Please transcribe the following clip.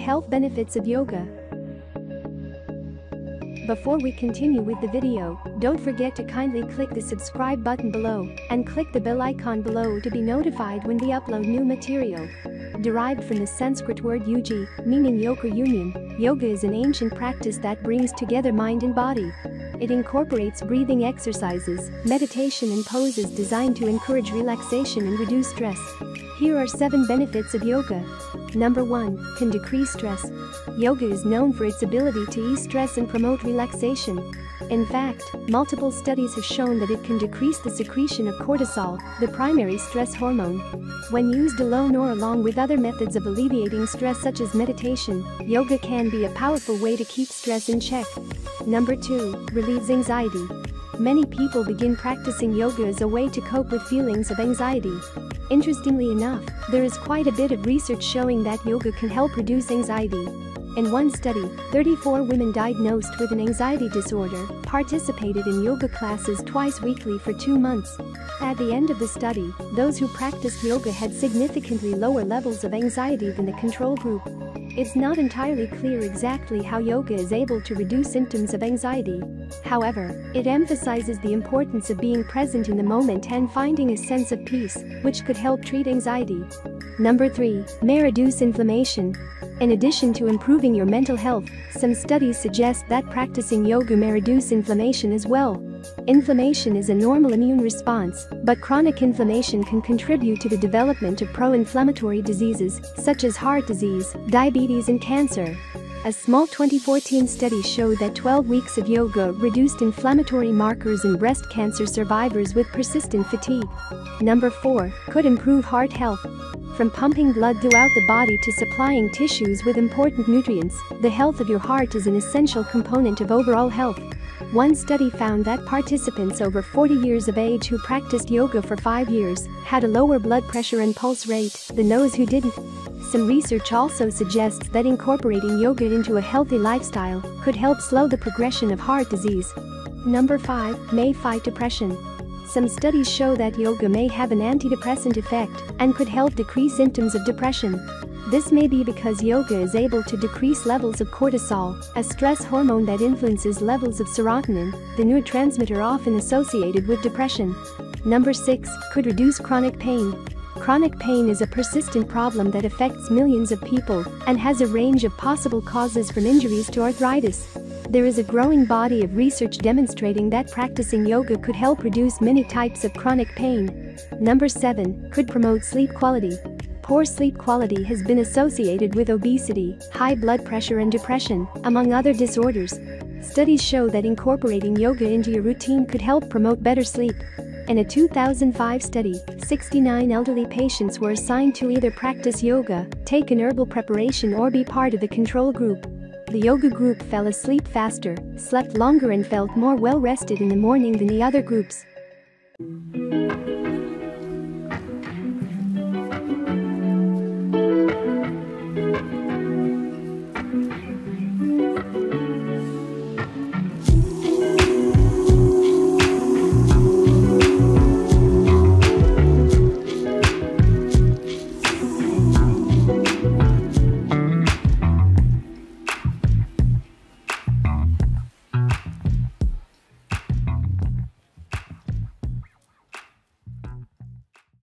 Health benefits of yoga. Before we continue with the video, don't forget to kindly click the subscribe button below and click the bell icon below to be notified when we upload new material. Derived from the Sanskrit word yuji, meaning yoke or union, yoga is an ancient practice that brings together mind and body. It incorporates breathing exercises, meditation and poses designed to encourage relaxation and reduce stress. Here are 7 benefits of yoga. Number 1. Can decrease stress. Yoga is known for its ability to ease stress and promote relaxation. In fact, multiple studies have shown that it can decrease the secretion of cortisol, the primary stress hormone. When used alone or along with other methods of alleviating stress such as meditation, yoga can be a powerful way to keep stress in check. Number 2. Relieves anxiety. Many people begin practicing yoga as a way to cope with feelings of anxiety. Interestingly enough, there is quite a bit of research showing that yoga can help reduce anxiety. In one study, 34 women diagnosed with an anxiety disorder participated in yoga classes twice weekly for 2 months. At the end of the study, those who practiced yoga had significantly lower levels of anxiety than the control group. It's not entirely clear exactly how yoga is able to reduce symptoms of anxiety. However, it emphasizes the importance of being present in the moment and finding a sense of peace, which could help treat anxiety. Number 3. May reduce inflammation. In addition to improving your mental health, some studies suggest that practicing yoga may reduce inflammation as well. Inflammation is a normal immune response, but chronic inflammation can contribute to the development of pro-inflammatory diseases such as heart disease, diabetes and cancer. A small 2014 study showed that 12 weeks of yoga reduced inflammatory markers in breast cancer survivors with persistent fatigue. Number 4. Could improve heart health. From pumping blood throughout the body to supplying tissues with important nutrients, the health of your heart is an essential component of overall health. One study found that participants over 40 years of age who practiced yoga for 5 years had a lower blood pressure and pulse rate than those who didn't. Some research also suggests that incorporating yoga into a healthy lifestyle could help slow the progression of heart disease. Number 5. May fight depression. Some studies show that yoga may have an antidepressant effect and could help decrease symptoms of depression. This may be because yoga is able to decrease levels of cortisol, a stress hormone that influences levels of serotonin, the neurotransmitter often associated with depression. Number 6. Could reduce chronic pain. Chronic pain is a persistent problem that affects millions of people and has a range of possible causes from injuries to arthritis. There is a growing body of research demonstrating that practicing yoga could help reduce many types of chronic pain. Number 7. Could promote sleep quality. Poor sleep quality has been associated with obesity, high blood pressure and depression, among other disorders. Studies show that incorporating yoga into your routine could help promote better sleep. In a 2005 study, 69 elderly patients were assigned to either practice yoga, take an herbal preparation or be part of the control group. The yoga group fell asleep faster, slept longer and felt more well-rested in the morning than the other groups.